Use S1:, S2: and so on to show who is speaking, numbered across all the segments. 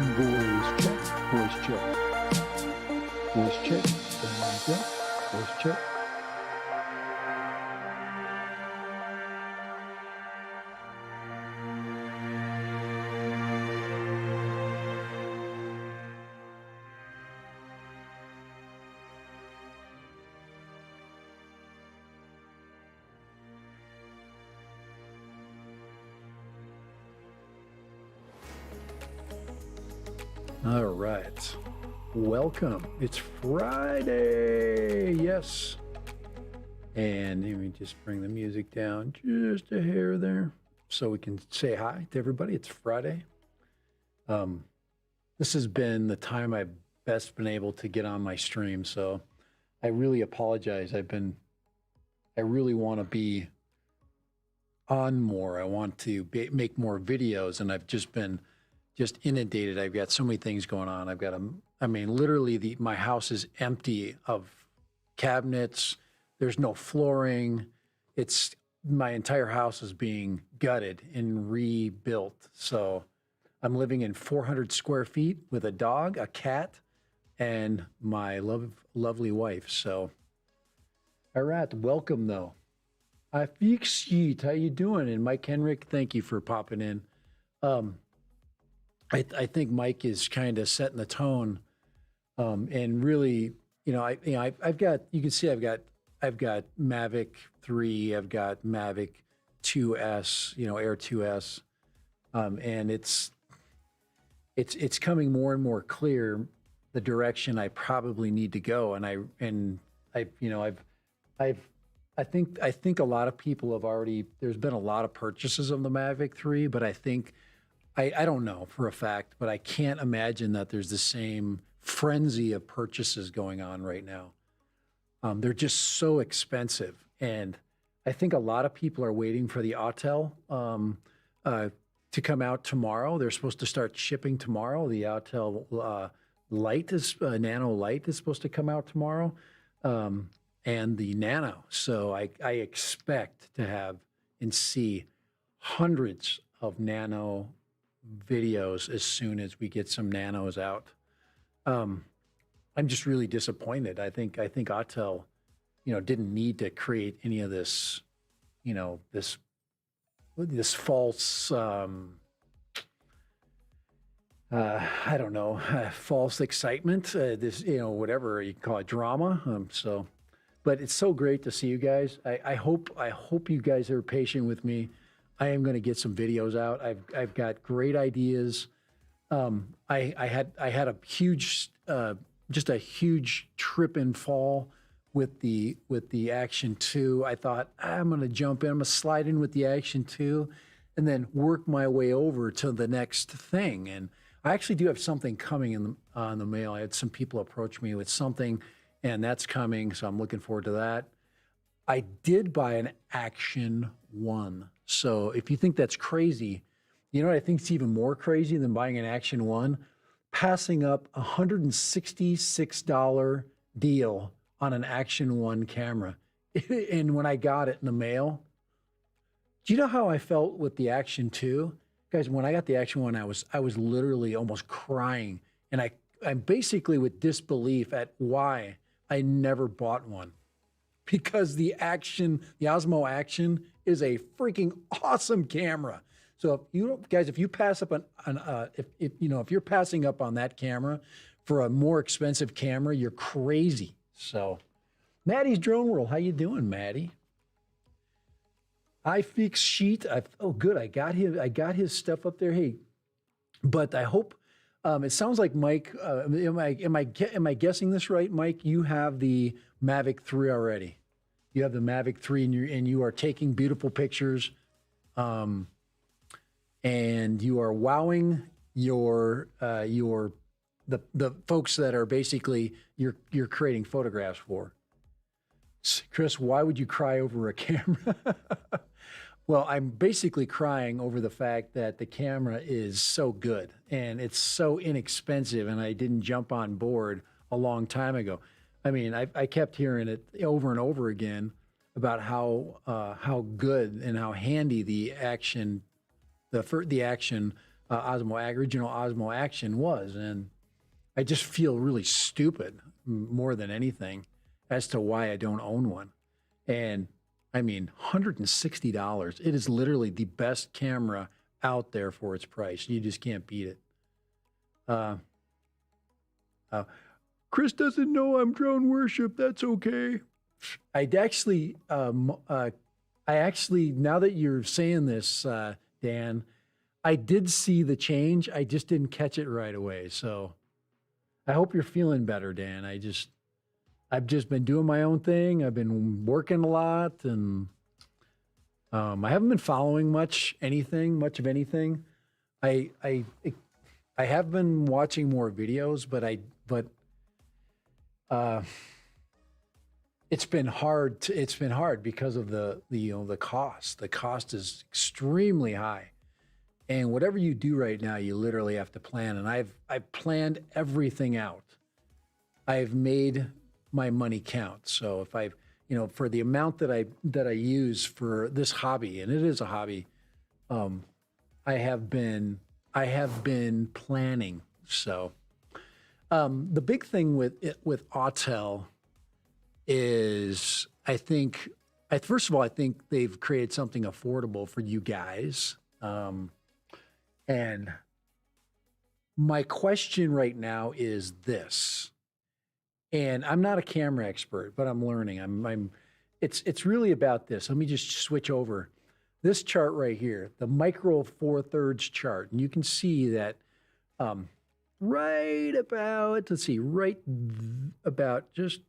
S1: Voice check, voice check, voice check, thumbs up, voice check. All right. Welcome. It's Friday. Yes. And let me just bring the music down just a hair there so we can say hi to everybody. It's Friday. This has been the time I've best been able to get on my stream. So I really apologize. I really want to be on more. I want to make more videos, and I've just been inundated. I've got so many things going on. Literally my house is empty of cabinets. There's no flooring. My entire house is being gutted and rebuilt. So I'm living in 400 square feet with a dog, a cat, and my lovely wife. So, all right, welcome though. I fix it. How you doing? And Mike Henrik, thank you for popping in. I think Mike is kind of setting the tone, and really, I've got. You can see I've got Mavic 3, I've got Mavic 2S, Air 2S, and it's coming more and more clear the direction I probably need to go, and I think a lot of people have already. There's been a lot of purchases of the Mavic 3, but I think. I don't know for a fact, but I can't imagine that there's the same frenzy of purchases going on right now. They're just so expensive. And I think a lot of people are waiting for the Autel to come out tomorrow. They're supposed to start shipping tomorrow. The Autel Nano Lite is supposed to come out tomorrow, and the Nano. So I expect to have and see hundreds of Nano videos as soon as we get some nanos out. I'm just really disappointed. I think Autel, didn't need to create any of this, this false, I don't know, false excitement. This, whatever you call it, drama. But it's so great to see you guys. I hope you guys are patient with me. I am going to get some videos out. I've got great ideas. I had a huge, just a huge trip and fall with the Action 2. I thought I'm going to jump in. I'm going to slide in with the Action 2, and then work my way over to the next thing. And I actually do have something coming on the mail. I had some people approach me with something, and that's coming. So I'm looking forward to that. I did buy an Action 1. So if you think that's crazy, you know what I think is even more crazy than buying an Action 1? Passing up a $166 deal on an Action 1 camera. And when I got it in the mail, do you know how I felt with the Action 2? Guys, when I got the Action 1, I was literally almost crying. And I'm basically with disbelief at why I never bought one. Because the Osmo Action is a freaking awesome camera. So if you pass up if you're passing up on that camera for a more expensive camera, you're crazy. So, Maddie's Drone World, how you doing, Maddie? I fix sheet. Good. I got his stuff up there. Hey, but I hope. It sounds like Mike. Am I guessing this right, Mike? You have the Mavic 3 already. You have the Mavic 3, and you are taking beautiful pictures, and you are wowing the folks that are basically you're creating photographs for. Chris, why would you cry over a camera? Well, I'm basically crying over the fact that the camera is so good and it's so inexpensive, and I didn't jump on board a long time ago. I mean, I kept hearing it over and over again about how good and how handy the Action original Osmo Action was. And I just feel really stupid more than anything as to why I don't own one. And I mean, $160. It is literally the best camera out there for its price. You just can't beat it. Uh, uh, Chris doesn't know I'm drone worship. That's okay. I'd actually, now that you're saying this, Dan, I did see the change. I just didn't catch it right away. So I hope you're feeling better, Dan. I've just been doing my own thing. I've been working a lot, and I haven't been following much of anything. I have been watching more videos, but it's been hard. It's been hard because of the cost. The cost is extremely high, and whatever you do right now, you literally have to plan. And I've planned everything out. I've made my money count. So if I've, for the amount that I use for this hobby, and it is a hobby, I have been planning. So the big thing with Autel is I think they've created something affordable for you guys. And my question right now is this. And I'm not a camera expert, but I'm learning. It's really about this. Let me just switch over. This chart right here, the micro 4/3 chart, and you can see that right about just,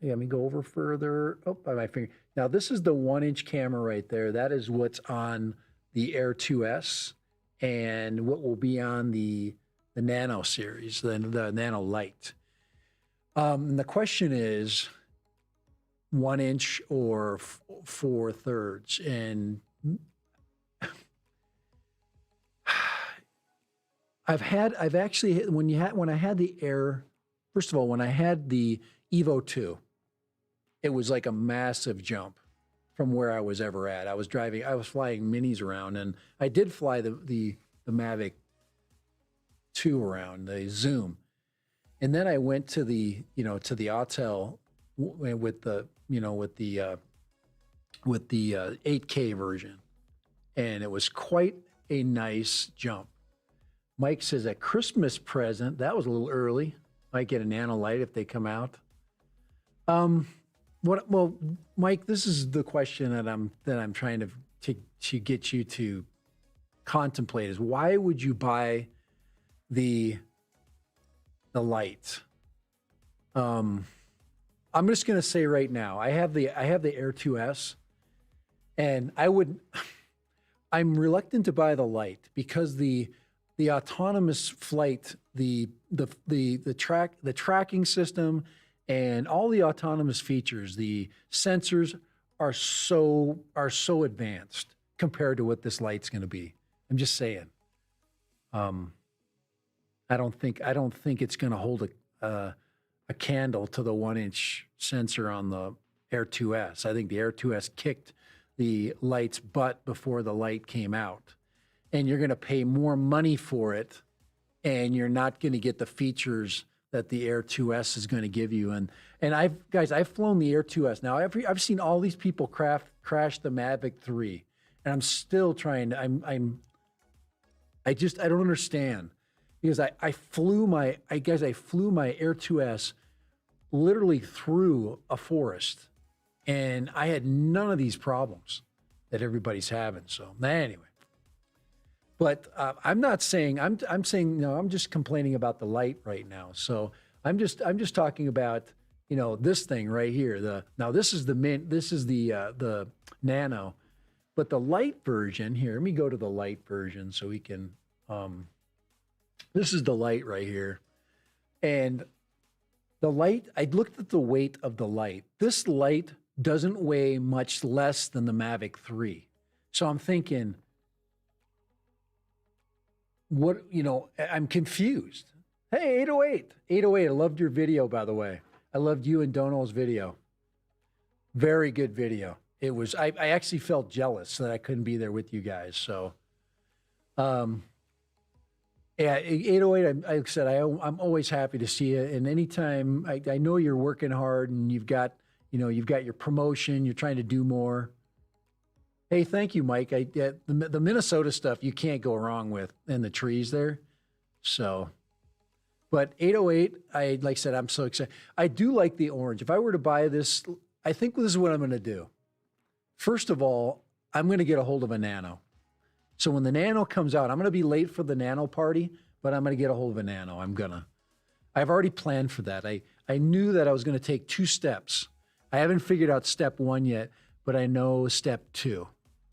S1: let me go over further. Oh, by my finger. Now this is the 1-inch camera right there. That is what's on the Air 2S and what will be on the Nano series, the Nano Lite. And the question is 1-inch or 4/3. And I've actually, when I had the Air, first of all, when I had the Evo 2, it was like a massive jump from where I was ever at. I was flying minis around, and I did fly the Mavic 2 around, the Zoom. And then I went to the Autel with the 8K version, and it was quite a nice jump. Mike says a Christmas present. That was a little early. Might get a Nano Lite if they come out. Well, Mike, this is the question that I'm trying to get you to contemplate is why would you buy the Lite? I'm just going to say right now, I have the Air 2S, and I'm reluctant to buy the Lite because the autonomous flight, the tracking system, and all the autonomous features, the sensors are so advanced compared to what this Lite's going to be. I'm just saying. I don't think it's going to hold a candle to the 1-inch sensor on the Air 2S. I think the Air 2S kicked the Lite's butt before the Lite came out. And you're going to pay more money for it, and you're not going to get the features that the Air 2S is going to give you. And I've flown the Air 2S. Now I've seen all these people crash the Mavic 3, and I'm still trying to, I don't understand. Because I flew my Air 2S literally through a forest, and I had none of these problems that everybody's having. So anyway, but I'm not saying I'm saying no. I'm just complaining about the Lite right now. So I'm just talking about this thing right here. This is the Nano, but the Lite version here. Let me go to the Lite version so we can. This is the Lite right here. And the Lite, I looked at the weight of the Lite. This Lite doesn't weigh much less than the Mavic 3. So I'm thinking, I'm confused. Hey, 808. 808, I loved your video, by the way. I loved you and Dono's video. Very good video. It was, I actually felt jealous that I couldn't be there with you guys. So, Yeah, 808, like I said, I'm always happy to see it. And anytime I know you're working hard and you've got your promotion, you're trying to do more. Hey, thank you, Mike. The Minnesota stuff you can't go wrong with in the trees there. So, but 808, like I said, I'm so excited. I do like the orange. If I were to buy this, I think this is what I'm going to do. First of all, I'm going to get a hold of a Nano. So when the Nano comes out, I'm going to be late for the Nano party, but I'm going to get a hold of a Nano. I've already planned for that. I knew that I was going to take 2 steps. I haven't figured out step 1 yet, but I know step 2.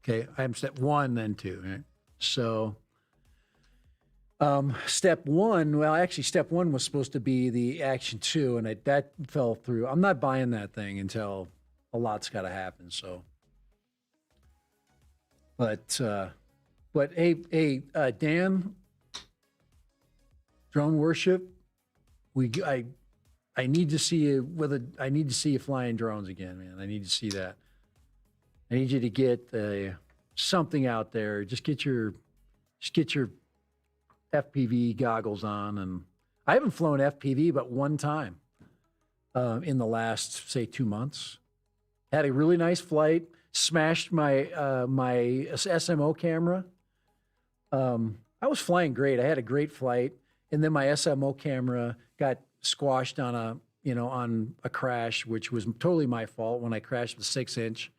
S1: Okay. I'm step 1, then 2. Right? So, step 1, well, actually step 1 was supposed to be the Action 2, and that fell through. I'm not buying that thing until a lot's got to happen. So, but hey, Dan, Drone Worship, I need to see you I need to see you flying drones again, man. I need to see that. I need you to get something out there. Just get your FPV goggles on. And I haven't flown FPV but one time in the last, say, 2 months. Had a really nice flight. Smashed my my SMO camera. I was flying great. I had a great flight, and then my SMO camera got squashed on a crash, which was totally my fault when I crashed the 6-inch.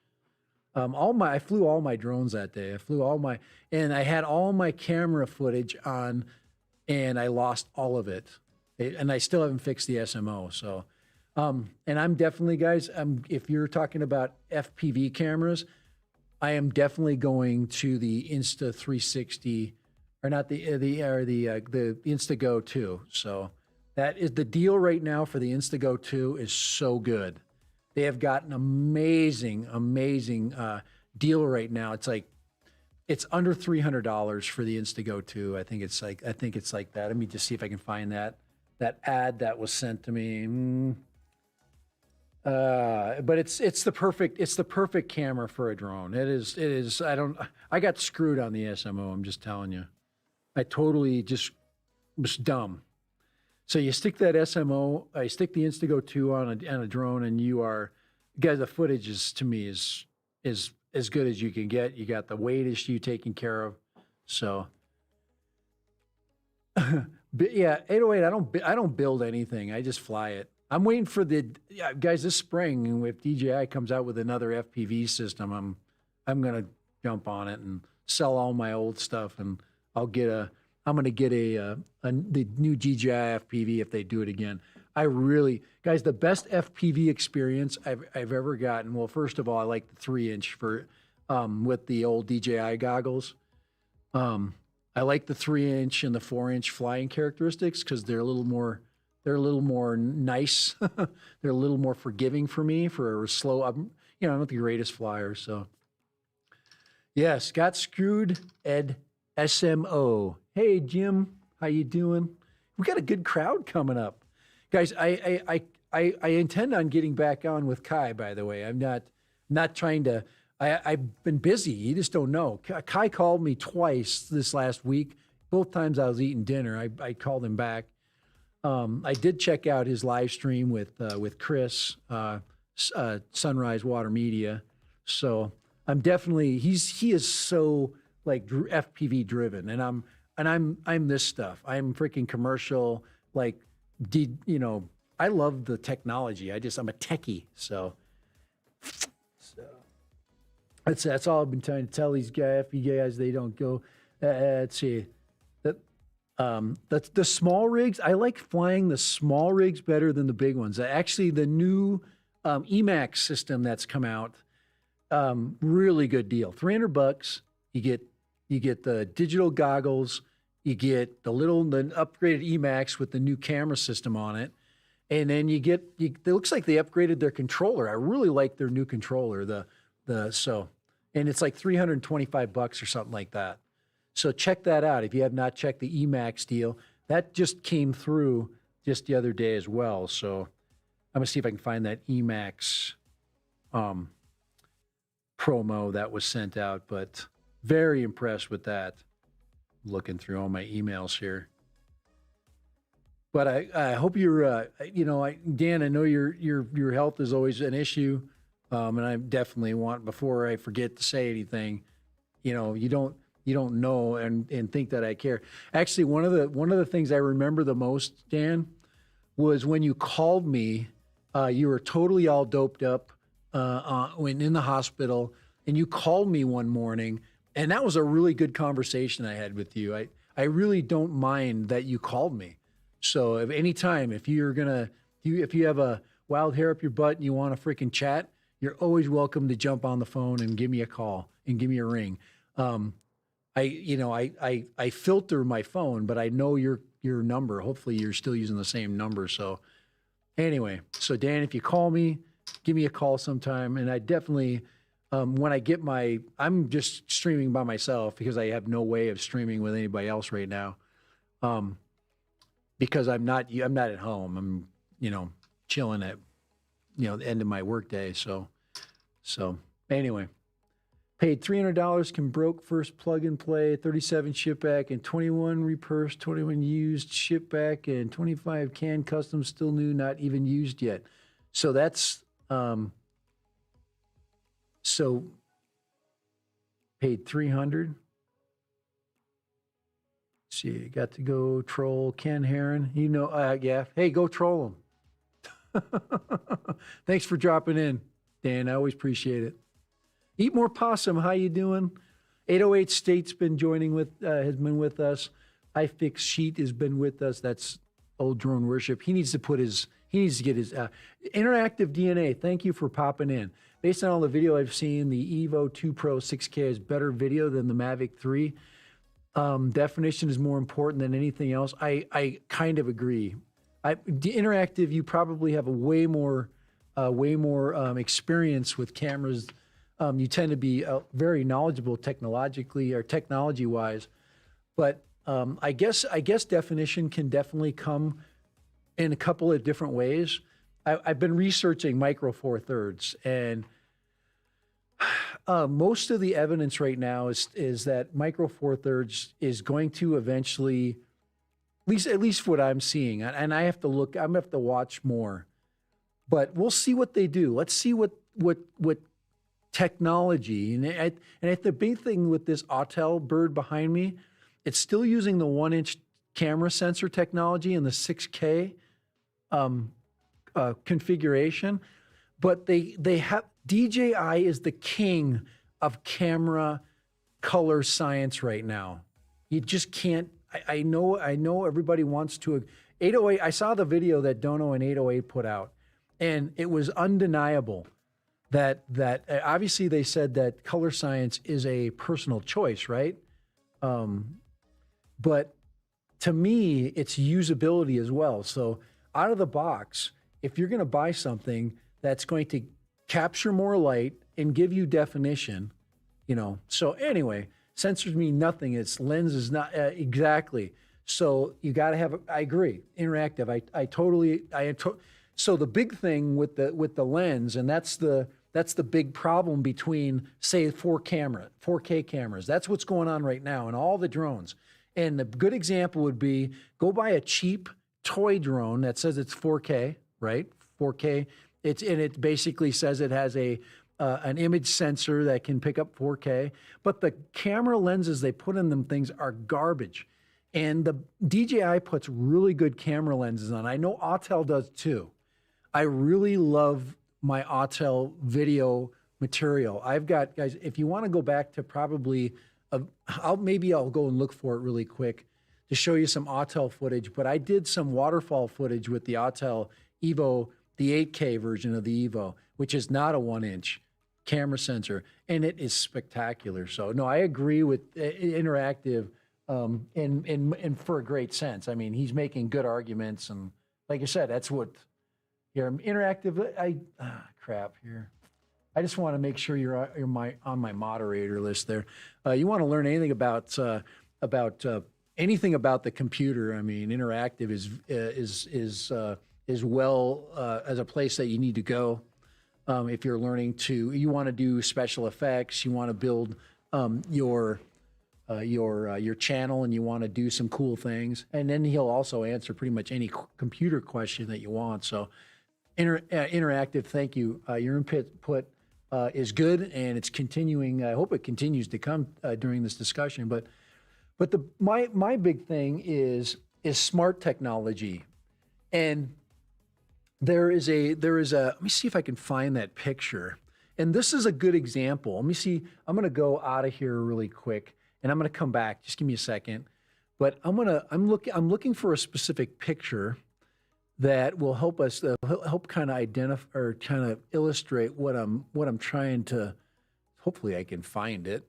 S1: I flew all my drones that day. And I had all my camera footage on, and I lost all of it. And I still haven't fixed the SMO. So, and I'm definitely, guys, if you're talking about FPV cameras, I am definitely going to the Insta360, or not the Instago 2. So that is the deal right now for the Instago 2 is so good. They have got an amazing deal right now. It's under $300 for the Instago 2. I think it's like that. Let me just see if I can find that ad that was sent to me. But it's the perfect camera for a drone. It is. I got screwed on the SMO. I'm just telling you. I totally just was dumb. So you stick that SMO, I stick the Instago 2 on a drone, and guys, the footage to me is as good as you can get. You got the weight issue taken care of. So, but yeah, 808. I don't build anything. I just fly it. I'm waiting for guys this spring. If DJI comes out with another FPV system, I'm gonna jump on it and sell all my old stuff, and I'm gonna get the new DJI FPV if they do it again. Guys, the best FPV experience I've ever gotten. Well, first of all, I like the 3-inch with the old DJI goggles. I like the 3-inch and the 4-inch flying characteristics because they're a little more nice. They're a little more forgiving for me for a slow. I'm not the greatest flyer, so yes, got screwed. Ed SMO. Hey Jim, how you doing? We got a good crowd coming up, guys. I intend on getting back on with Kai. By the way, I'm not trying to. I've been busy. You just don't know. Kai called me twice this last week. Both times I was eating dinner. I called him back. I did check out his live stream with Chris, Sunrise Water Media. So I'm definitely he is so like FPV driven, and I'm this stuff. I'm freaking commercial. Like, I love the technology. I'm a techie. So that's all I've been trying to tell these FPV guys. They don't go. Let's see. The small rigs, I like flying the small rigs better than the big ones. Actually, the new Emax system that's come out, really good deal. $300. You get the digital goggles, you get the upgraded Emax with the new camera system on it, and then it looks like they upgraded their controller. I really like their new controller. And it's like $325 or something like that. So check that out if you have not checked the Emax deal. That just came through just the other day as well. So I'm gonna see if I can find that Emax promo that was sent out. But very impressed with that. Looking through all my emails here. But I hope you're, Dan, I know your health is always an issue. And I definitely want, before I forget to say anything, you don't know and think that I care. Actually, one of the things I remember the most, Dan, was when you called me. You were totally all doped up when in the hospital, and you called me one morning, and that was a really good conversation I had with you. I really don't mind that you called me. So if any time, if you have a wild hair up your butt and you want to freaking chat, you're always welcome to jump on the phone and give me a call and give me a ring. I filter my phone, but I know your number. Hopefully you're still using the same number. So anyway, so Dan, if you call me, give me a call sometime. And I definitely, when I get I'm just streaming by myself because I have no way of streaming with anybody else right now. Because I'm not at home. I'm, chilling at, the end of my workday. So anyway, paid $300, can broke first plug and play, 37 ship back, and 21 repurse, 21 used ship back, and 25 can custom, still new, not even used yet. So that's, so paid 300. See, got to go troll Ken Heron. Yeah. Hey, go troll him. Thanks for dropping in, Dan. I always appreciate it. Eat More Possum, how you doing? 808 State's been has been with us. iFix Sheet has been with us. That's old drone worship. He needs to get his interactive DNA. Thank you for popping in. Based on all the video I've seen, the Evo 2 Pro 6K is better video than the Mavic 3. Definition is more important than anything else. I kind of agree. The interactive, you probably have a way more experience with cameras. You tend to be very knowledgeable technologically or technology-wise, but I guess definition can definitely come in a couple of different ways. I've been researching Micro Four Thirds, and most of the evidence right now is that Micro Four Thirds is going to eventually, at least what I'm seeing, and I have to look. I'm gonna have to watch more, but we'll see what they do. Let's see what technology and the big thing with this Autel bird behind me, it's still using the 1-inch camera sensor technology and the 6K configuration, but they have DJI is the king of camera color science right now. You just can't. I know everybody wants to. 808. I saw the video that Dono and 808 put out, and it was undeniable that obviously they said that color science is a personal choice, right? But to me, it's usability as well. So out of the box, if you're going to buy something that's going to capture more light and give you definition, So anyway, sensors mean nothing. Its lens is not exactly. So you got to have. I agree. Interactive. So the big thing with the lens, and that's the big problem between, say, 4K cameras. That's what's going on right now in all the drones. And the good example would be go buy a cheap toy drone that says it's 4K, right? 4K. It basically says it has an image sensor that can pick up 4K, but the camera lenses they put in them things are garbage. And the DJI puts really good camera lenses on. I know Autel does too. I really love my Autel video material. I've got, guys, if you want to go back to probably, I'll go and look for it really quick to show you some Autel footage, but I did some waterfall footage with the Autel Evo, the 8K version of the Evo, which is not a 1-inch camera sensor, and it is spectacular. So no, I agree with interactive and for a great sense. I mean, he's making good arguments, and like I said, that's what here interactive. Crap here. I just want to make sure you're on my moderator list there. You want to learn anything about anything about the computer? I mean, interactive is well as a place that you need to go if you're learning you want to do special effects, you want to build your your channel and you want to do some cool things. And then he'll also answer pretty much any computer question that you want. So interactive, thank you. Your input is good, and it's continuing. I hope it continues to come during this discussion. But my big thing is smart technology, and there is a let me see if I can find that picture. And this is a good example. Let me see. I'm going to go out of here really quick, and I'm going to come back. Just give me a second. But I'm looking for a specific picture that will help us help kind of identify or kind of illustrate what I'm trying to. Hopefully, I can find it.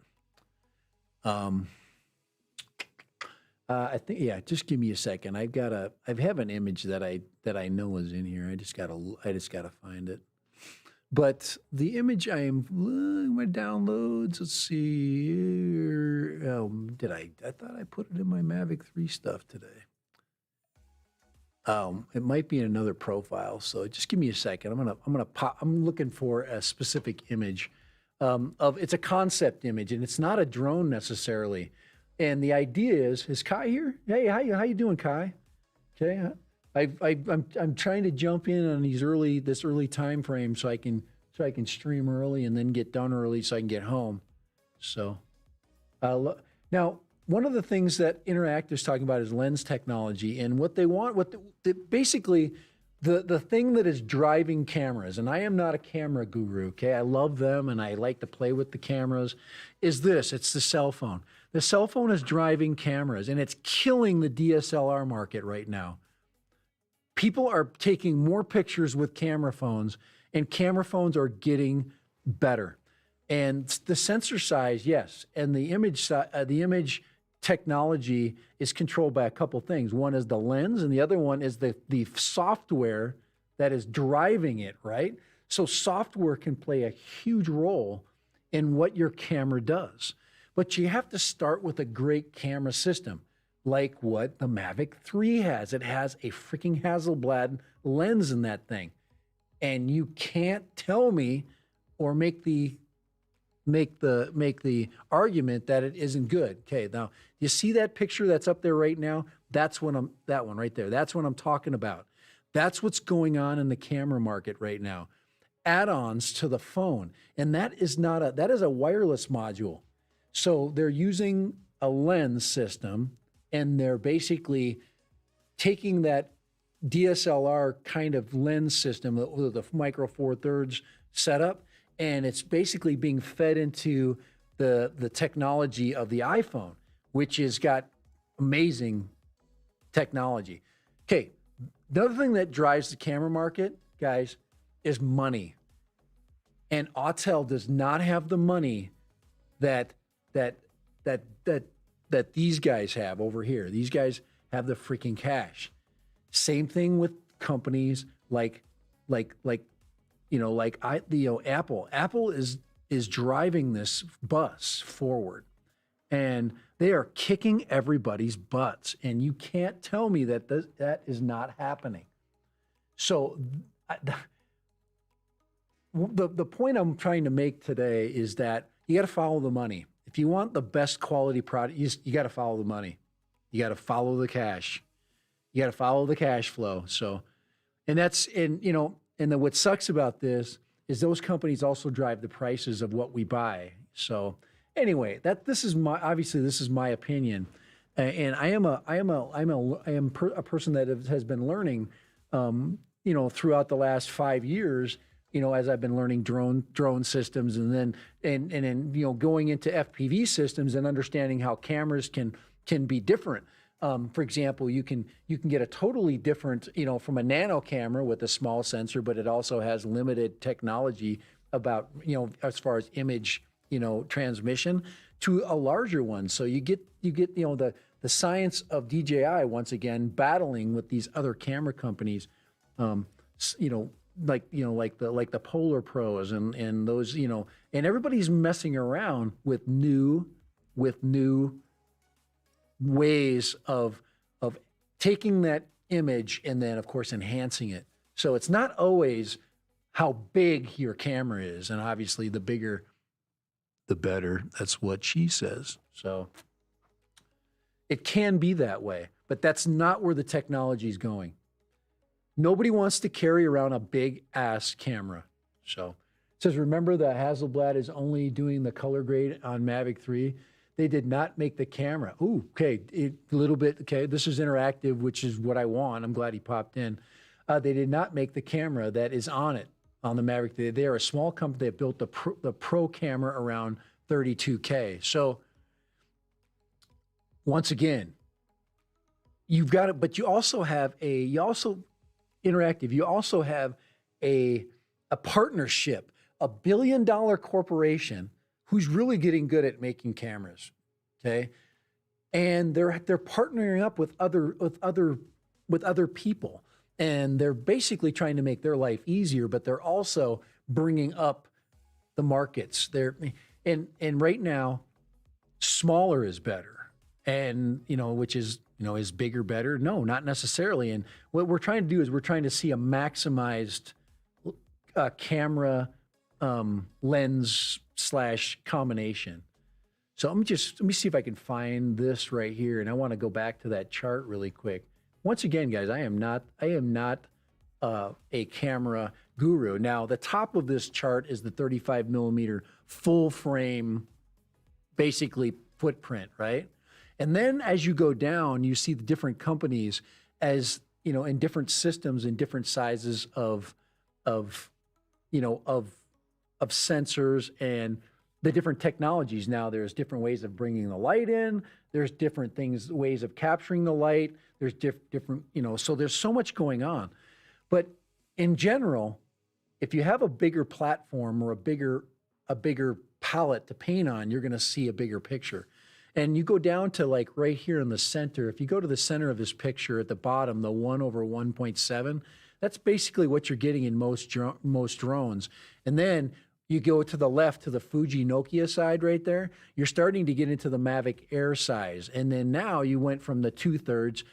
S1: I think, yeah. Just give me a second. I have an image that I know is in here. I just gotta find it. But the image my downloads. Let's see here. I thought I put it in my Mavic 3 stuff today. It might be in another profile. So just give me a second. I'm looking for a specific image. It's a concept image, and it's not a drone necessarily. And the idea is Kai here? Hey, how you doing, Kai? Okay, I'm trying to jump in on this early time frame so I can stream early and then get done early so I can get home. So now one of the things that Interact is talking about is lens technology, and what they want, basically the thing that is driving cameras, and I am not a camera guru, okay? I love them and I like to play with the cameras, it's the cell phone. The cell phone is driving cameras, and it's killing the DSLR market right now. People are taking more pictures with camera phones, and camera phones are getting better. And the sensor size, yes, and the image technology is controlled by a couple things. One is the lens, and the other one is the software that is driving it, right? So software can play a huge role in what your camera does. But you have to start with a great camera system, like what the Mavic 3 has. It has a freaking Hasselblad lens in that thing. And you can't tell me or make the argument that it isn't good. Okay, now you see that picture that's up there right now? That one right there. That's what I'm talking about. That's what's going on in the camera market right now. Add-ons to the phone, and that is a wireless module. So they're using a lens system, and they're basically taking that DSLR kind of lens system, the micro four thirds setup, and it's basically being fed into the technology of the iPhone, which has got amazing technology. Okay, the other thing that drives the camera market, guys, is money. And Autel does not have the money that these guys have over here. These guys have the freaking cash. Same thing with companies like Apple. Apple is driving this bus forward, and they are kicking everybody's butts. And you can't tell me that that is not happening. So the point I'm trying to make today is that you got to follow the money. If you want the best quality product, you got to follow the money. You got to follow the cash. You got to follow the cash flow. So, and what sucks about this is those companies also drive the prices of what we buy. So anyway, this is my opinion. And I am a person that has been learning, throughout the last 5 years, as I've been learning drone systems, and then going into FPV systems and understanding how cameras can be different. For example, you can get a totally different, from a nano camera with a small sensor, but it also has limited technology about, as far as image, transmission, to a larger one. So you get the science of DJI once again battling with these other camera companies, like the Polar Pros and those, and everybody's messing around with new ways of taking that image and then of course enhancing it. So it's not always how big your camera is, and obviously the bigger the better. That's what she says. So It can be that way, but that's not where the technology is going. Nobody wants to carry around a big ass camera. So it says, remember that Hasselblad is only doing the color grade on Mavic 3. They did not make the camera. Ooh, okay, a little bit. Okay, this is interactive, which is what I want. I'm glad he popped in. They did not make the camera that is on it, on the Mavic. They are a small company that built the pro camera around 32K. So once again, you've got it, but you also have interactive. You also have a partnership, $1 billion corporation who's really getting good at making cameras. Okay, and they're partnering up with other people, and they're basically trying to make their life easier, but they're also bringing up the markets. And right now, smaller is better, and which is is bigger better? No, not necessarily. And what we're trying to do is we're trying to see a maximized camera lens / combination. So let me see if I can find this right here. And I want to go back to that chart really quick. Once again, guys, I am not a camera guru. Now, the top of this chart is the 35 millimeter full frame, basically footprint, right? And then as you go down, you see the different companies as, in different systems and different sizes of sensors and the different technologies. Now there's different ways of bringing the light in. There's different ways of capturing the light. There's different, so there's so much going on. But in general, if you have a bigger platform or a bigger palette to paint on, you're going to see a bigger picture. And you go down to like right here in the center. If you go to the center of this picture at the bottom, the 1/1.7, that's basically what you're getting in most drones. And then you go to the left to the Fuji Nokia side right there, you're starting to get into the Mavic Air size. And then now you went from the 2/3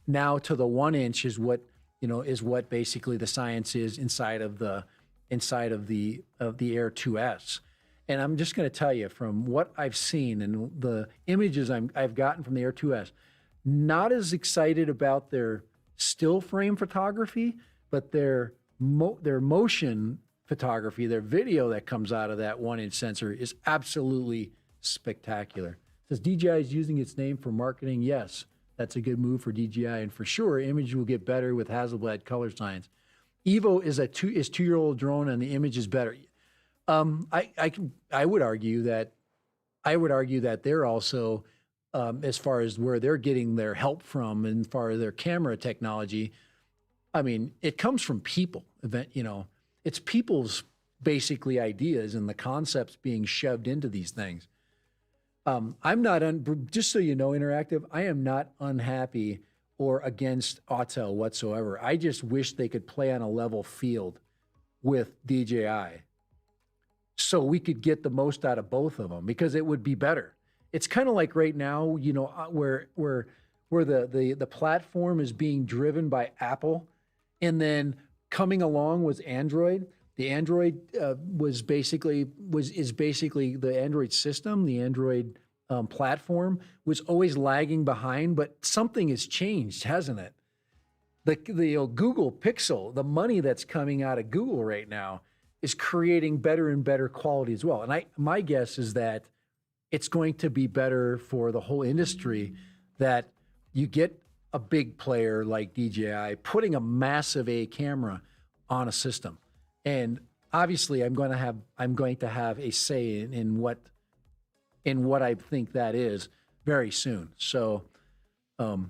S1: now to the 1 inch is what basically the science is inside of the Air 2S. And I'm just going to tell you from what I've seen and the images I've gotten from the Air 2S, not as excited about their still frame photography, but their motion photography, their video that comes out of that 1 inch sensor is absolutely spectacular. It says DJI is using its name for marketing. Yes, that's a good move for DJI, and for sure, image will get better with Hasselblad color science. Evo is 2-year-old drone, and the image is better. I would argue that they're also, as far as where they're getting their help from, and as far as their camera technology, I mean, it comes from people. It's people's basically ideas and the concepts being shoved into these things. I'm not, just so you know, Interactive, I am not unhappy or against Autel whatsoever. I just wish they could play on a level field with DJI so we could get the most out of both of them, because it would be better. It's kind of like right now, where the platform is being driven by Apple, and then coming along was Android. The Android is basically the Android system. The Android platform was always lagging behind, but something has changed, hasn't it? The Google Pixel, the money that's coming out of Google right now, is creating better and better quality as well. And my guess is that it's going to be better for the whole industry that you get a big player like DJI putting a massive A camera on a system. And obviously I'm going to have a say in what I think that is very soon. So I've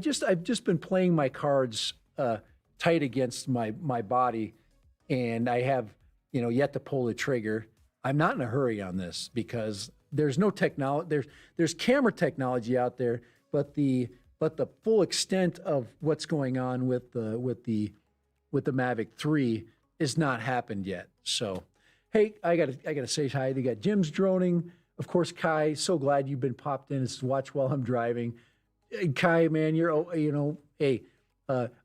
S1: just been playing my cards tight against my body, and I have yet to pull the trigger. I'm not in a hurry on this because there's no technology. There's camera technology out there, but the full extent of what's going on with the Mavic 3 is not happened yet. So, hey, I gotta say hi. They got Jim's droning, of course. Kai, so glad you've been popped in. It's to watch while I'm driving. Kai, man, hey,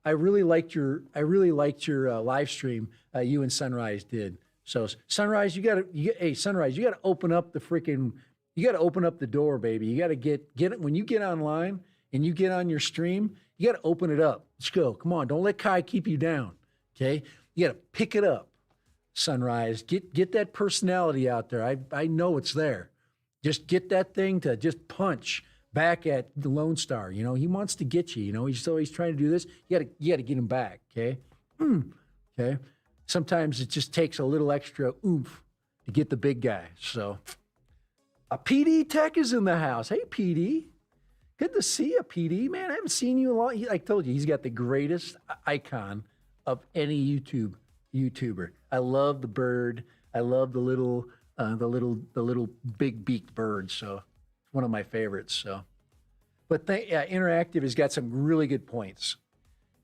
S1: I really liked your live stream you and Sunrise did. So Sunrise, Sunrise, you got to open up the freaking You got to open up the door, baby. You got to get it when you get online and you get on your stream. You got to open it up. Let's go. Come on, don't let Kai keep you down. Okay, you got to pick it up. Sunrise, get that personality out there. I know it's there. Just get that thing to just punch back at the Lone Star. You know, he wants to get you. You know, he's always trying to do this. You got to get him back. Okay, okay. Sometimes it just takes a little extra oomph to get the big guy. So, a PD Tech is in the house. Hey, PD. Good to see you, PD. Man, I haven't seen you in a long. I told you, he's got the greatest icon of any YouTuber. I love the bird. I love the little big beaked bird. So, it's one of my favorites. So, but Interactive has got some really good points.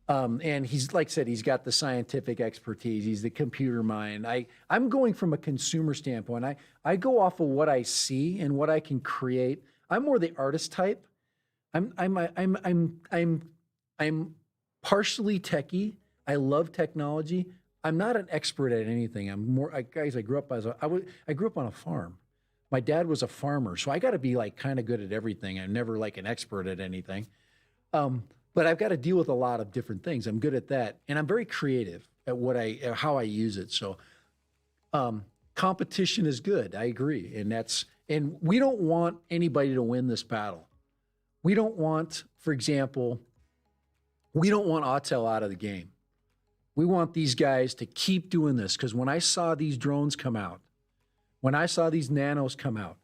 S1: And he's, like I said, he's got the scientific expertise. He's the computer mind. I'm going from a consumer standpoint. I go off of what I see and what I can create. I'm more the artist type. I'm partially techie. I love technology. I'm not an expert at anything. I'm more, guys. I grew up on a farm. My dad was a farmer, so I got to be like kind of good at everything. I'm never like an expert at anything. But I've got to deal with a lot of different things. I'm good at that, and I'm very creative at how I use it. So, competition is good. I agree, and we don't want anybody to win this battle. We don't want, for example, Autel out of the game. We want these guys to keep doing this, because when I saw these drones come out, when I saw these nanos come out,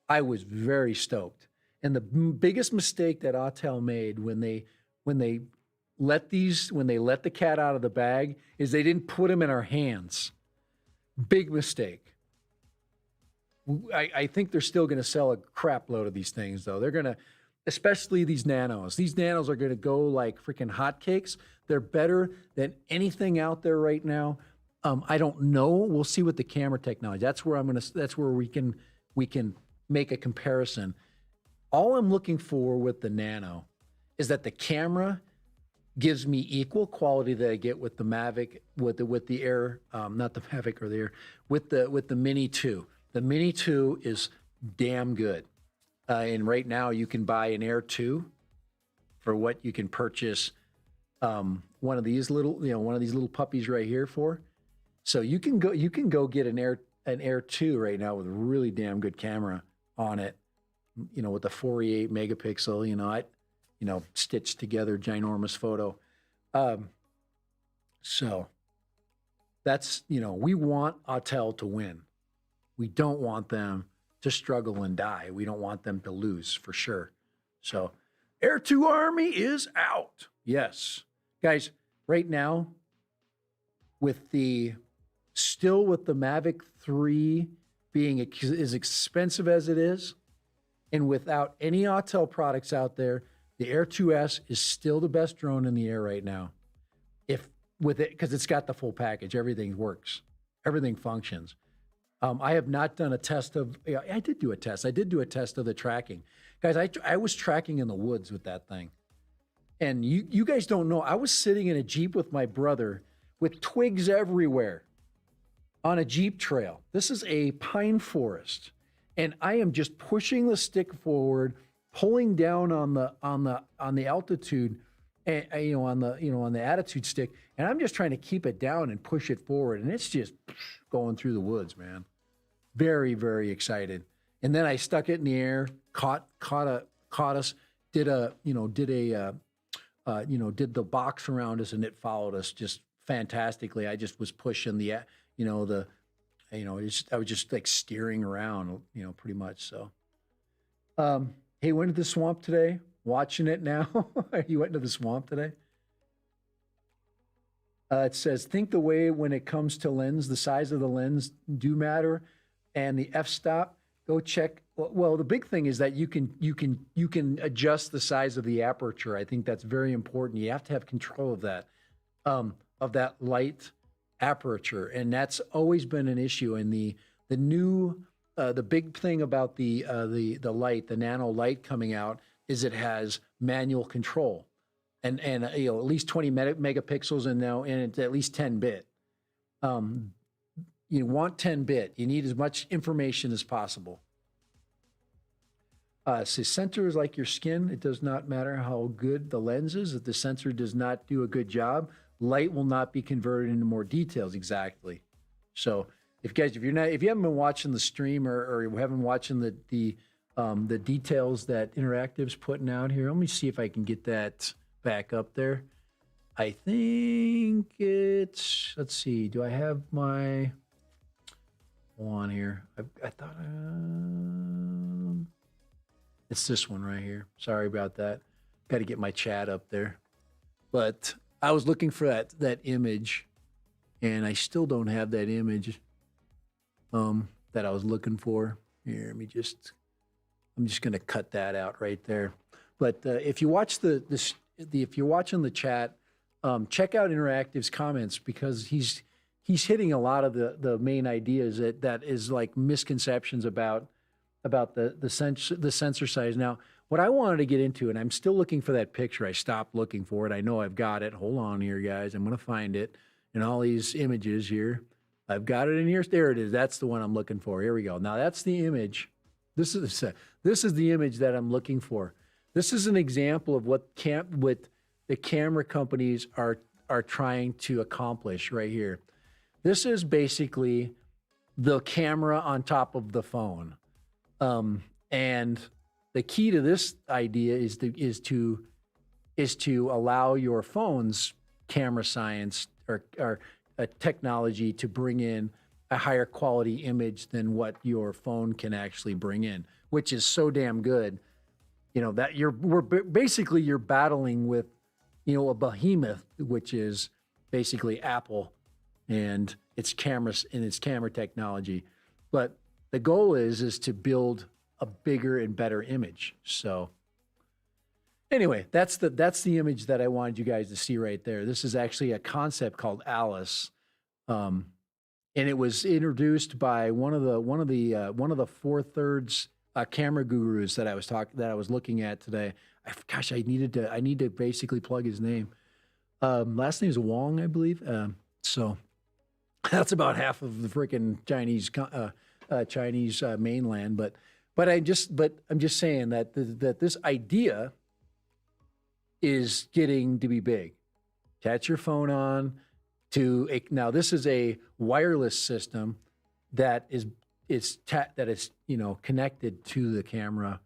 S1: I was very stoked. And the biggest mistake that Autel made when they let the cat out of the bag is they didn't put them in our hands. Big mistake. I think they're still going to sell a crap load of these things, though. They're going to, especially these nanos. These nanos are going to go like freaking hotcakes. They're better than anything out there right now. I don't know. We'll see with the camera technology. That's where we can make a comparison. All I'm looking for with the Nano is that the camera gives me equal quality that I get with the Mavic, with the Air, not the Mavic or the Air, with the Mini 2. The Mini 2 is damn good. And right now you can buy an Air 2 for what you can purchase one of these little puppies right here for. So you can go get an Air 2 right now with a really damn good camera on it. With a 48 megapixel, stitched together ginormous photo. So that's, we want Autel to win. We don't want them to struggle and die. We don't want them to lose for sure. So Air 2 Army is out. Yes. Guys, right now, with the Mavic 3 being as expensive as it is, and without any Autel products out there, the Air 2S is still the best drone in the air right now. Because it's got the full package, everything works, everything functions. I have not done a test of. I did do a test. I did do a test of the tracking, guys. I was tracking in the woods with that thing, and you guys don't know. I was sitting in a Jeep with my brother, with twigs everywhere, on a Jeep trail. This is a pine forest. And I am just pushing the stick forward, pulling down on the altitude, and on the attitude stick, and I'm just trying to keep it down and push it forward, and it's just going through the woods, man. Very, very excited. And then I stuck it in the air, caught us, did the box around us, and it followed us just fantastically. I just was pushing I was just like steering around, pretty much. So, hey, went to the swamp today. Watching it now. You went to the swamp today? It says, think the way when it comes to lens, the size of the lens do matter, and the f-stop. Go check. Well, the big thing is that you can adjust the size of the aperture. I think that's very important. You have to have control of that light aperture, and that's always been an issue. And the big thing about the light, the nano light coming out, is it has manual control, and at least 20 megapixels, and it's at least 10-bit. You want 10-bit. You need as much information as possible. So sensor is like your skin. It does not matter how good the lens is. If the sensor does not do a good job, light will not be converted into more details. Exactly. So if you haven't been watching the stream or you haven't watching the details that Interactive's putting out here, let me see if I can get that back up there. I think it's, let's see, do I have my one here? I thought, it's this one right here. Sorry about that. Got to get my chat up there. But I was looking for that image, and I still don't have that image that I was looking for. Here, I'm just going to cut that out right there. But if you watch if you're watching the chat, check out Interactive's comments, because he's hitting a lot of the main ideas that is like misconceptions about the sensor size. Now, what I wanted to get into, and I'm still looking for that picture. I stopped looking for it. I know I've got it. Hold on here, guys. I'm going to find it in all these images here. I've got it in here. There it is. That's the one I'm looking for. Here we go. Now, that's the image. This is the image that I'm looking for. This is an example of what the camera companies are trying to accomplish right here. This is basically the camera on top of the phone. And the key to this idea is to allow your phone's camera science or technology to bring in a higher quality image than what your phone can actually bring in, which is so damn good. You know, that you're battling with, you know, a behemoth, which is basically Apple and its cameras and its camera technology. But the goal is to build a bigger and better image. So anyway, that's the image that I wanted you guys to see right there. This is actually a concept called Alice, and it was introduced by one of the 4/3 camera gurus that I was looking at today. I need to basically plug his name. Last name is Wong, I believe. So that's about half of the freaking Chinese mainland. But I'm just saying that this idea is getting to be big. Attach your phone on now. This is a wireless system that is connected to the camera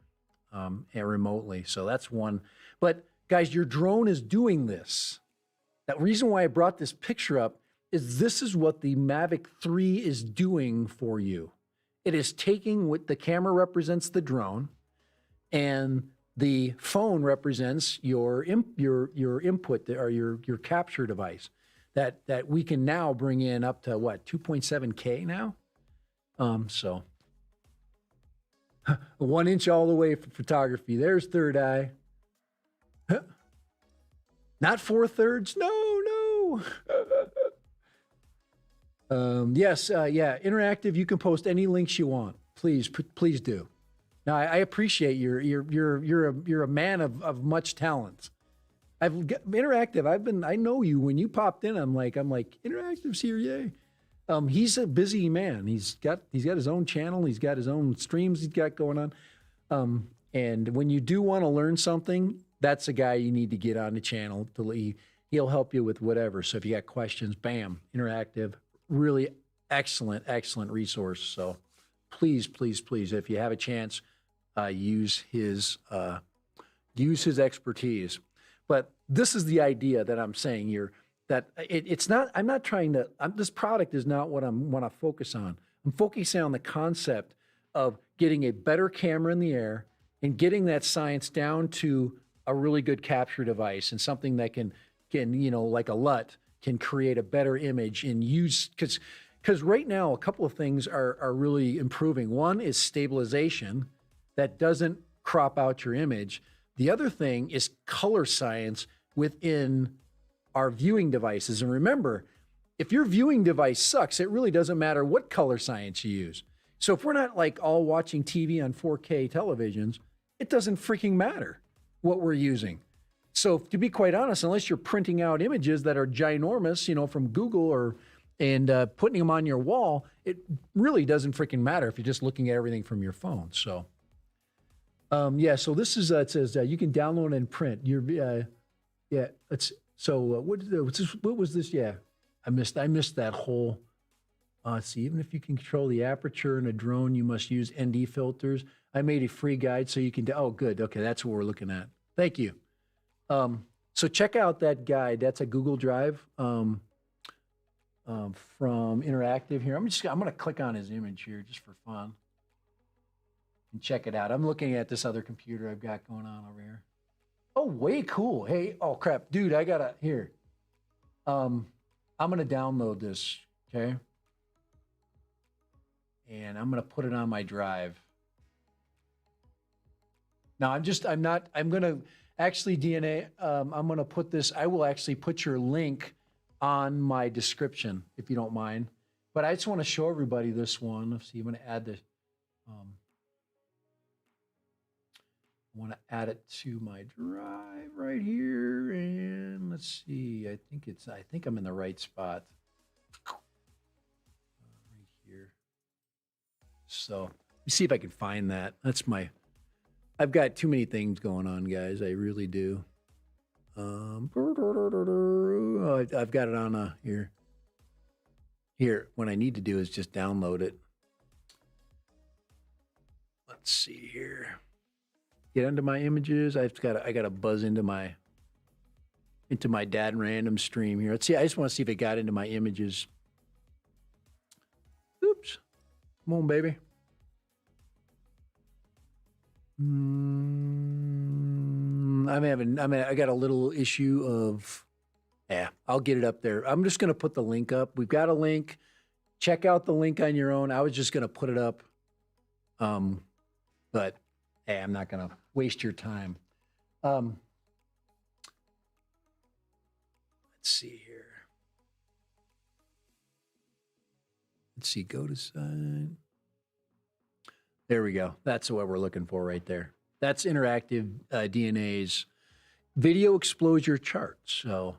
S1: and remotely. So that's one. But guys, your drone is doing this. That reason why I brought this picture up is this is what the Mavic 3 is doing for you. It is taking what the camera represents the drone, and the phone represents your input or your capture device. That we can now bring in up to what, 2.7K now. So 1 inch all the way for photography. There's third eye. Not 4/3. No. Yes. Yeah. Interactive. You can post any links you want. Please do. Now, I appreciate you're a man of much talent. Interactive. I know you. When you popped in, I'm like Interactive's here, yay. He's a busy man. He's got his own channel. He's got his own streams he's got going on. And when you do want to learn something, that's a guy you need to get on the channel. He'll help you with whatever. So if you got questions, bam, Interactive, really excellent resource. So please, if you have a chance, use his expertise. But this is the idea that I'm saying here, that it's not, I'm not trying to, this product is not what I want to focus on. I'm focusing on the concept of getting a better camera in the air and getting that science down to a really good capture device and something that can, like a LUT, can create a better image and use, because right now a couple of things are really improving. One is stabilization that doesn't crop out your image. The other thing is color science within our viewing devices. And remember, if your viewing device sucks, it really doesn't matter what color science you use. So if we're not like all watching TV on 4K televisions, it doesn't freaking matter what we're using. So to be quite honest, unless you're printing out images that are ginormous, from Google and putting them on your wall, it really doesn't freaking matter if you're just looking at everything from your phone. So Yeah, so this is it says you can download and print. Yeah, it's so what was this? Yeah, I missed that whole. Let's see. Even if you can control the aperture in a drone, you must use ND filters. I made a free guide so you can. Oh, good. Okay, that's what we're looking at. Thank you. So check out that guide. That's a Google Drive from Interactive here. I'm going to click on his image here just for fun and check it out. I'm looking at this other computer I've got going on over here. Oh, way cool. Hey, oh crap, dude, I gotta here. I'm gonna download this, okay? And I'm gonna put it on my drive. Now I'm gonna actually DNA, I'm gonna put this, I will actually put your link on my description if you don't mind. But I just want to show everybody this one. Let's see, I'm gonna add this. I want to add it to my drive right here, and let's see. I think I'm in the right spot right here. So let me see if I can find that. I've got too many things going on, guys. I really do. I've got it on here. Here, what I need to do is just download it. Let's see here. Get into my images. I got to buzz into my dad random stream here. Let's see. I just want to see if it got into my images. Oops. Come on, baby. I got a little issue of. Yeah, I'll get it up there. I'm just going to put the link up. We've got a link. Check out the link on your own. I was just going to put it up. But hey, I'm not going to waste your time. Let's see here. Let's see, go to site. There we go. That's what we're looking for right there. That's Interactive DNA's video exposure chart. So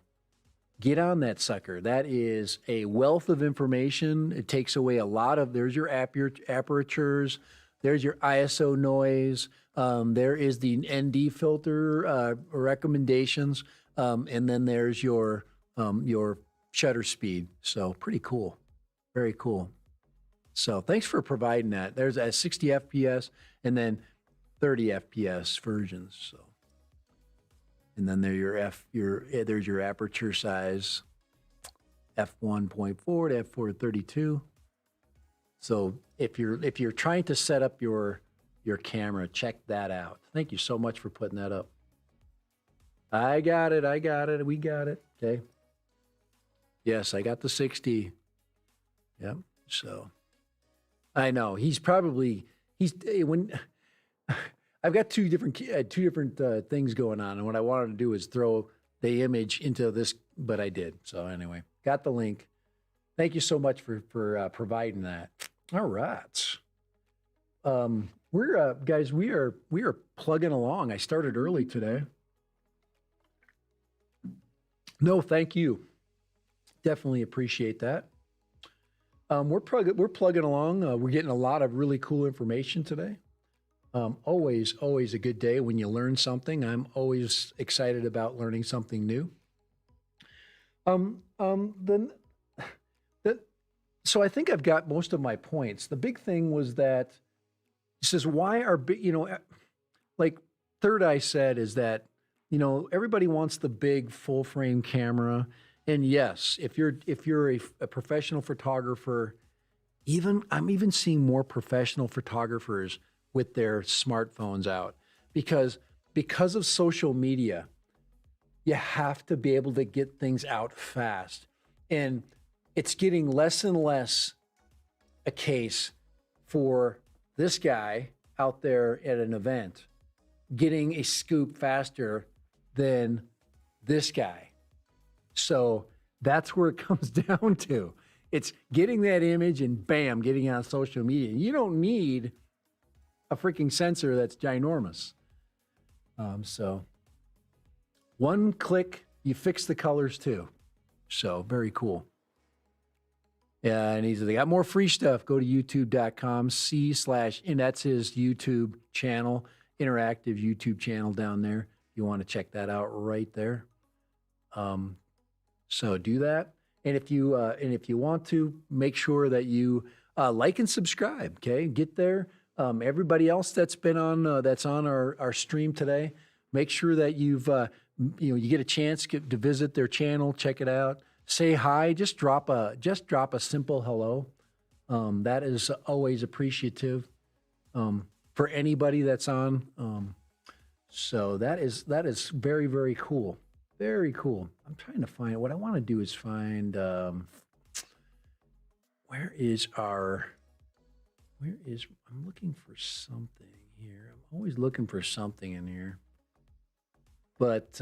S1: get on that sucker. That is a wealth of information. It takes away a lot of, there's your apertures, there's your ISO noise, there is the ND filter recommendations, and then there's your shutter speed. So pretty cool, very cool. So thanks for providing that. There's a 60 FPS and then 30 FPS versions. So, and then there's your aperture size, f1.4 to f4.32. So if you're trying to set up your camera, check that out. Thank you so much for putting that up. I got it. We got it. Okay. Yes, I got the 60. Yep. So I know when I've got two different things going on, and what I wanted to do is throw the image into this, but I did. So anyway, got the link. Thank you so much for providing that. All right. We're guys, we are plugging along. I started early today. No, thank you. Definitely appreciate that. We're plugging along. We're getting a lot of really cool information today. Always a good day when you learn something. I'm always excited about learning something new. So I think I've got most of my points. The big thing was that he says, why are like Third Eye said, is that everybody wants the big full frame camera. And yes, if you're a professional photographer, I'm even seeing more professional photographers with their smartphones out because of social media, you have to be able to get things out fast. And it's getting less and less a case for this guy out there at an event getting a scoop faster than this guy. So that's where it comes down to. It's getting that image and bam, getting it on social media. You don't need a freaking sensor that's ginormous. So one click, you fix the colors too. So very cool. Yeah, and they got more free stuff. Go to youtube.com/, and that's his YouTube channel. interactive YouTube channel down there. You want to check that out right there. So do that. And if you want to, make sure that you like and subscribe. Okay, get there. Everybody else that's been on that's on our stream today, make sure that you get a chance to visit their channel, check it out, say hi, just drop a simple hello. That is always appreciative for anybody that's on. So that is very, very cool. Very cool. I'm trying to find what I want to do is find I'm looking for something here. I'm always looking for something in here. But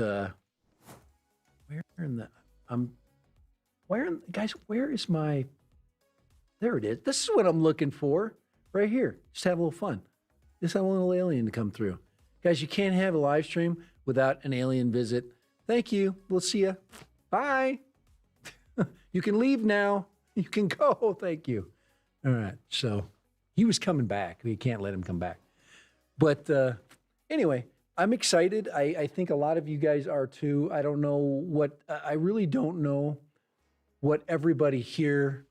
S1: where is my, there it is. This is what I'm looking for right here. Just have a little fun. Just have a little alien to come through. Guys, you can't have a live stream without an alien visit. Thank you. We'll see you. Bye. You can leave now. You can go. Thank you. All right. So he was coming back. We can't let him come back. But anyway, I'm excited. I think a lot of you guys are too. I don't know what, I really don't know what everybody here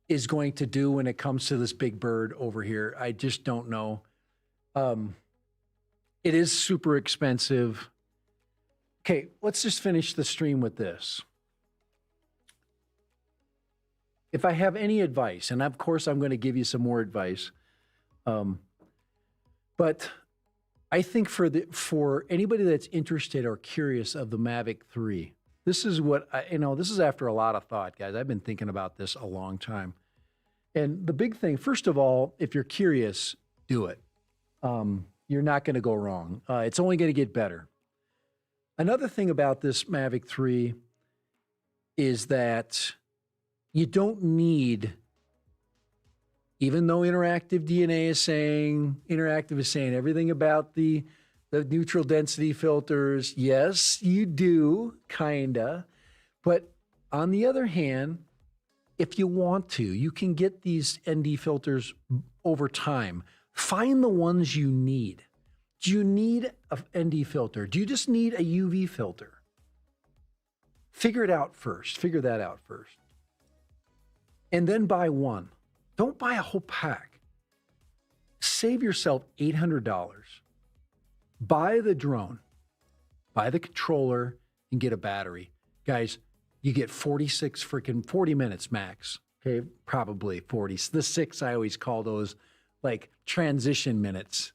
S1: is going to do when it comes to this big bird over here. I just don't know. It is super expensive. Okay, let's just finish the stream with this. If I have any advice, and of course I'm going to give you some more advice, but I think for anybody that's interested or curious of the Mavic 3, this is what this is after a lot of thought, guys. I've been thinking about this a long time. And the big thing, first of all, if you're curious, do it. You're not going to go wrong. It's only going to get better. Another thing about this Mavic 3 is that you don't need, even though Interactive is saying everything about the neutral density filters. Yes, you do, kinda. But on the other hand, if you want to, you can get these ND filters over time. Find the ones you need. Do you need an ND filter? Do you just need a UV filter? Figure it out first. Figure that out first. And then buy one. Don't buy a whole pack. Save yourself $800. Buy the drone, buy the controller, and get a battery. Guys, you get 40 minutes max. Okay, probably 40. The 6, I always call those like transition minutes.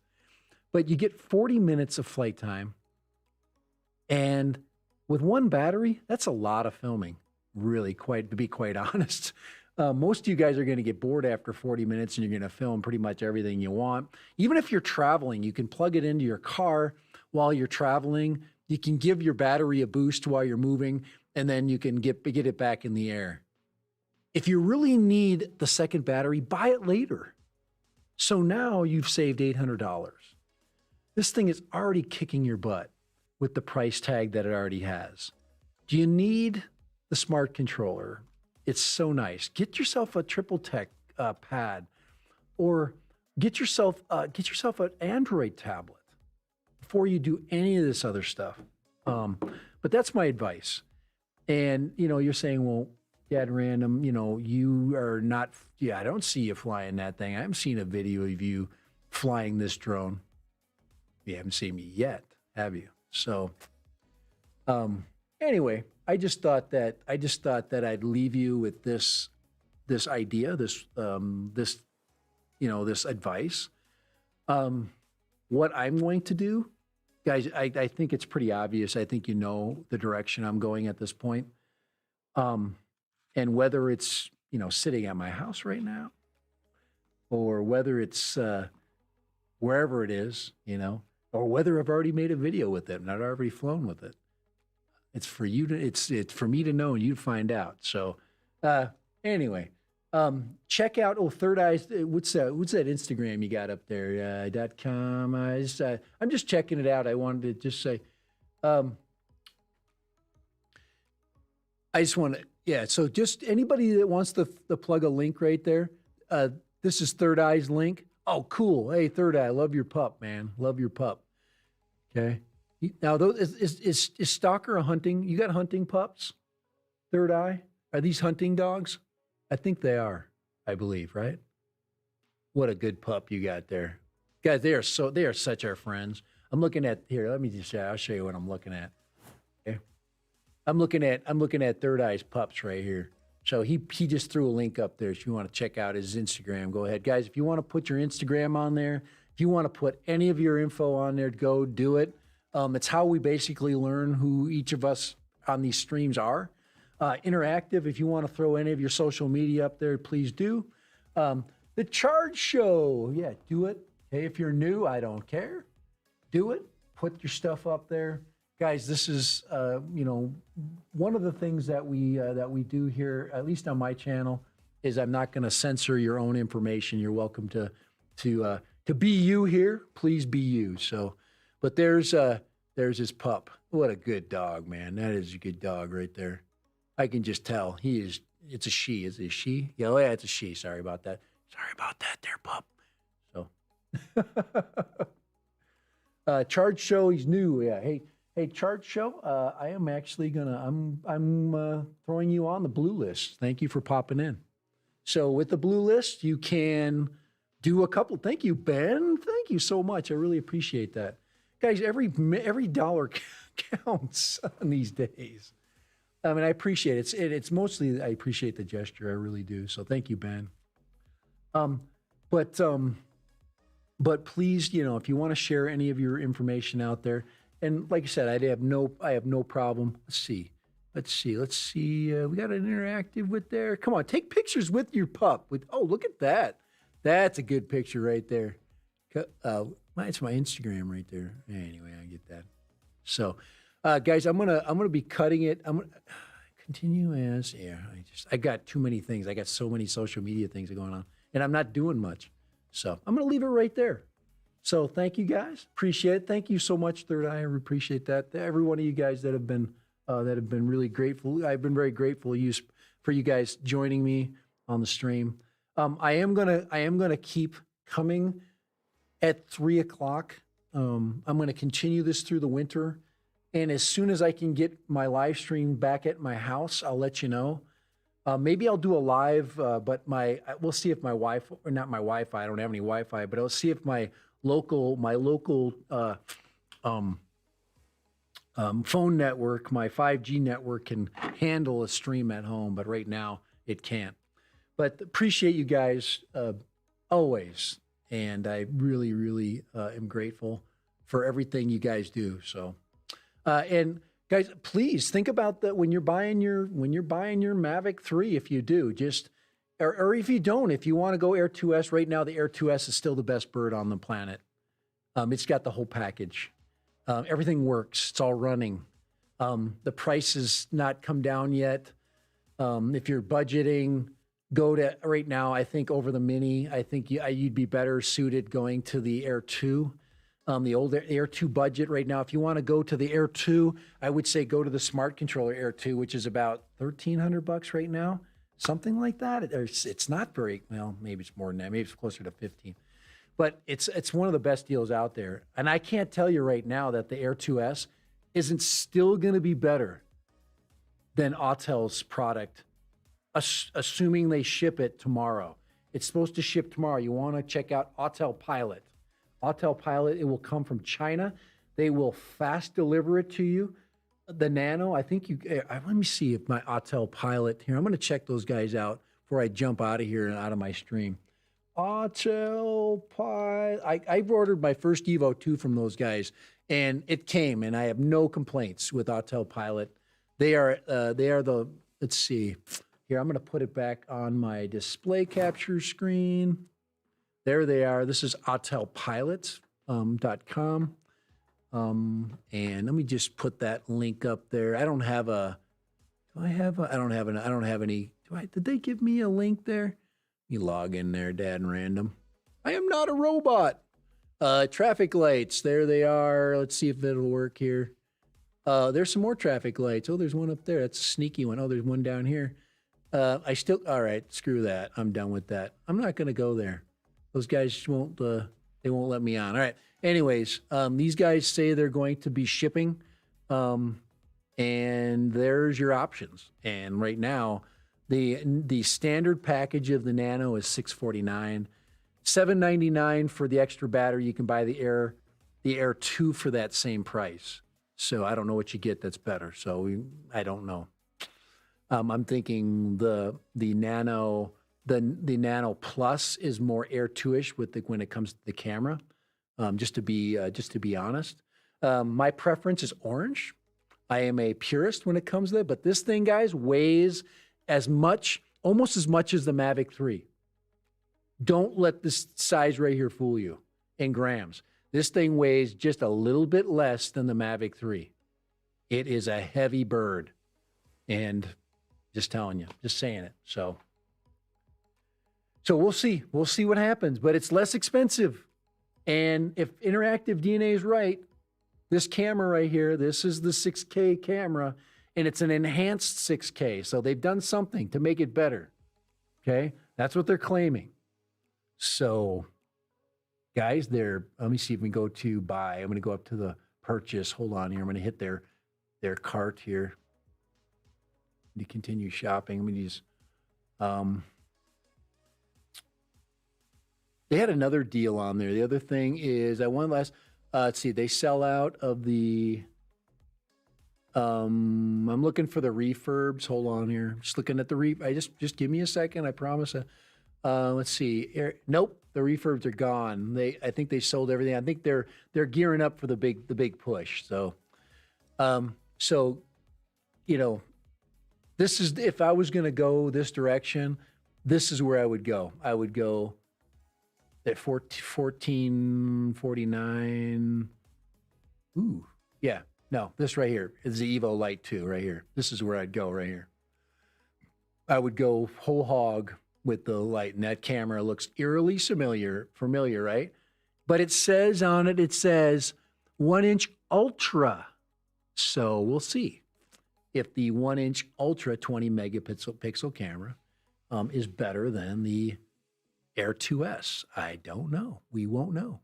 S1: But you get 40 minutes of flight time. And with one battery, that's a lot of filming, really, to be quite honest. Most of you guys are going to get bored after 40 minutes and you're going to film pretty much everything you want. Even if you're traveling, you can plug it into your car while you're traveling. You can give your battery a boost while you're moving, and then you can get it back in the air. If you really need the second battery, buy it later. So now you've saved $800. This thing is already kicking your butt with the price tag that it already has. Do you need the smart controller? It's so nice. Get yourself a Triple Tech pad, or get yourself an Android tablet before you do any of this other stuff. But that's my advice. And you're saying, well, Dad Random, you are not. Yeah, I don't see you flying that thing. I haven't seen a video of you flying this drone. You haven't seen me yet, have you? So, anyway. I just thought that I'd leave you with this idea, this advice. What I'm going to do, guys, I think it's pretty obvious. I think you know the direction I'm going at this point. And whether it's sitting at my house right now, or whether it's wherever it is, or whether I've already made a video with it and I've already flown with it. It's for you to, it's for me to know and you to find out. So, anyway, check out Third Eyes. What's that Instagram you got up there? .com. I'm just checking it out. I wanted to just say, I just want to, yeah. So just anybody that wants to plug a link right there. This is Third Eye's link. Oh, cool. Hey, Third Eye, love your pup, man. Love your pup. Okay. Now, those is Stalker a hunting? You got hunting pups? Third Eye? Are these hunting dogs? I think they are. I believe, right? What a good pup you got there, guys. They are such our friends. I'm looking at here. Let me just say. I'll show you what I'm looking at. Okay. I'm looking at Third Eye's pups right here. So he just threw a link up there. If you want to check out his Instagram, go ahead, guys. If you want to put your Instagram on there, if you want to put any of your info on there, go do it. It's how we basically learn who each of us on these streams are. Interactive. If you want to throw any of your social media up there, please do. The Charge Show. Yeah, do it. Hey, if you're new, I don't care. Do it. Put your stuff up there. Guys, this is one of the things that we do here, at least on my channel, is I'm not going to censor your own information. You're welcome to be you here. Please be you. So, but there's his pup. What a good dog, man. That is a good dog right there. I can just tell he is. It's a she. Is it a she? Yeah, oh yeah, it's a she. Sorry about that. Sorry about that, there, pup. So, Charge Show. He's new. Yeah. Hey, Chart Show, I am actually I'm throwing you on the blue list. Thank you for popping in. So with the blue list, you can do a couple. Thank you, Ben. Thank you so much. I really appreciate that. Guys, every dollar counts on these days. I mean, I appreciate it. It's mostly, I appreciate the gesture. I really do. So thank you, Ben. But please, if you want to share any of your information out there, and like I said, I have no problem. Let's see. We got an interactive with there. Come on, take pictures with your pup. Oh, look at that. That's a good picture right there. It's my Instagram right there. Anyway, I get that. So, guys, I'm gonna be cutting it. I'm gonna continue as I got too many things. I got so many social media things going on, and I'm not doing much. So I'm gonna leave it right there. So thank you guys. Appreciate it. Thank you so much, Third Eye. I appreciate that. Every one of you guys that have been really grateful. I've been very grateful for you guys joining me on the stream. I am gonna keep coming at 3:00. I'm gonna continue this through the winter, and as soon as I can get my live stream back at my house, I'll let you know. Maybe I'll do a live, but we'll see if my Wi-Fi, or not my Wi-Fi. I don't have any Wi-Fi, but I'll see if my local phone network, my 5G network, can handle a stream at home. But right now it can't. But appreciate you guys always, and I really, really am grateful for everything you guys do. So, and guys, please think about that when you're buying your Mavic 3. If you do, or if you don't, if you want to go Air 2S right now, the Air 2S is still the best bird on the planet. It's got the whole package. Everything works. It's all running. The price has not come down yet. If you're budgeting, go to right now. I think over the Mini. I think you'd be better suited going to the Air 2. The old Air 2 budget right now. If you want to go to the Air 2, I would say go to the Smart Controller Air 2, which is about $1,300 right now. Something like that. It's not very well. Maybe it's more than that. Maybe it's closer to 15. But it's one of the best deals out there. And I can't tell you right now that the Air 2S isn't still going to be better than Autel's product, assuming they ship it tomorrow. It's supposed to ship tomorrow. You want to check out Autel Pilot. Autel Pilot. It will come from China. They will fast deliver it to you. The Nano, I think let me see if my Autel Pilot here. I'm going to check those guys out before I jump out of here and out of my stream. Autel Pilot. I've ordered my first Evo 2 from those guys, and it came, and I have no complaints with Autel Pilot. They are the, let's see. Here, I'm going to put it back on my display capture screen. There they are. This is autelpilot.com. And let me just put that link up there. I don't have any. Did they give me a link there? You log in there, Dad and Random. I am not a robot. Traffic lights. There they are. Let's see if it'll work here. There's some more traffic lights. Oh, there's one up there. That's a sneaky one. Oh, there's one down here. All right, screw that. I'm done with that. I'm not going to go there. Those guys won't, they won't let me on. All right. Anyways, these guys say they're going to be shipping, and there's your options. And right now, the standard package of the Nano is $649, $799 for the extra battery. You can buy the Air 2 for that same price. So I don't know what you get that's better. So I don't know. I'm thinking the Nano Plus is more Air 2-ish when it comes to the camera. Just to be honest, my preference is orange. I am a purist when it comes to that, but this thing, guys, weighs almost as much as the Mavic 3. Don't let this size right here fool you in grams. This thing weighs just a little bit less than the Mavic 3. It is a heavy bird, and just telling you, just saying it. So we'll see. We'll see what happens, but it's less expensive. And if Interactive DNA is right, this camera right here, this is the 6K camera, and it's an enhanced 6K. So they've done something to make it better. Okay? That's what they're claiming. So, guys, let me see if we go to buy. I'm going to go up to the purchase. Hold on here. I'm going to hit their cart here to continue shopping. Let me just, they had another deal on there. The other thing is, let's see, they sell out of the, I'm looking for the refurbs. Hold on here. I'm just looking at the just give me a second. I promise. Let's see. Nope, the refurbs are gone. I think they sold everything. I think they're gearing up for the big push. So, you know, this is, if I was going to go this direction, this is where I would go. I would go at $1449. Ooh, yeah. No, this right here is the Evo Light 2 right here. This is where I'd go right here. I would go whole hog with the light, and that camera looks eerily familiar, right? But it says on it, 1-inch Ultra. So we'll see if the 1-inch Ultra 20 megapixel camera is better than the Air 2S. I don't know. We won't know.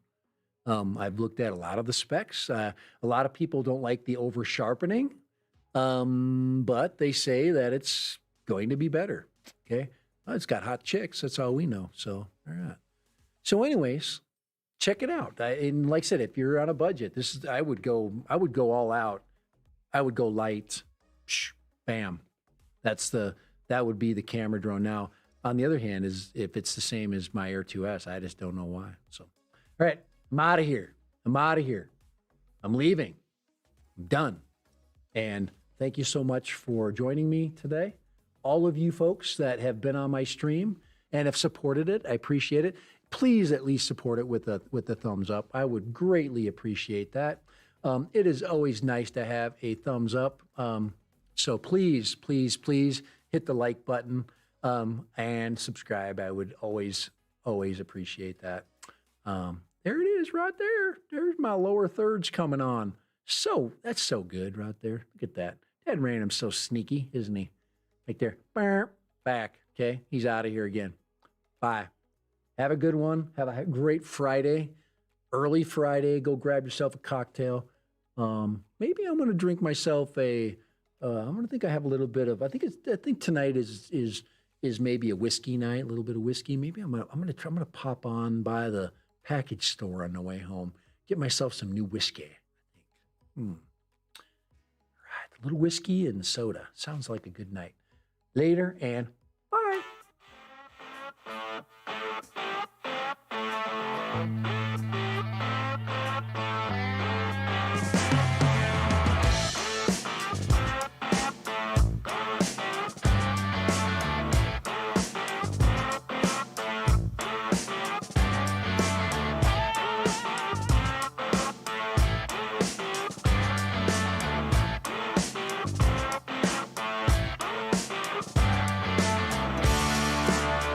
S1: I've looked at a lot of the specs. A lot of people don't like the over sharpening, but they say that it's going to be better. Okay. Well, it's got hot chicks. That's all we know. So, all right. So anyways, check it out. And like I said, if you're on a budget, I would go all out. I would go light. Bam. That would be the camera drone. Now, on the other hand, if it's the same as my Air 2S, I just don't know why. So, all right, I'm out of here. I'm leaving. I'm done. And thank you so much for joining me today. All of you folks that have been on my stream and have supported it, I appreciate it. Please at least support it with a thumbs up. I would greatly appreciate that. It is always nice to have a thumbs up. So please, please, please hit the like button and subscribe. I would always appreciate that. There it is right there. There's my lower thirds coming on. So that's so good right there. Look at that. Dad Random's so sneaky, isn't he? Right there. Back. Okay. He's out of here again. Bye. Have a good one. Have a great Friday. Early Friday. Go grab yourself a cocktail. Maybe I'm going to drink myself I'm going to think I have a little bit of, I think tonight is maybe a whiskey night, a little bit of whiskey. Maybe I'm going to pop on by the package store on the way home. Get myself some new whiskey, I think. All right. A little whiskey and soda. Sounds like a good night. Later and bye.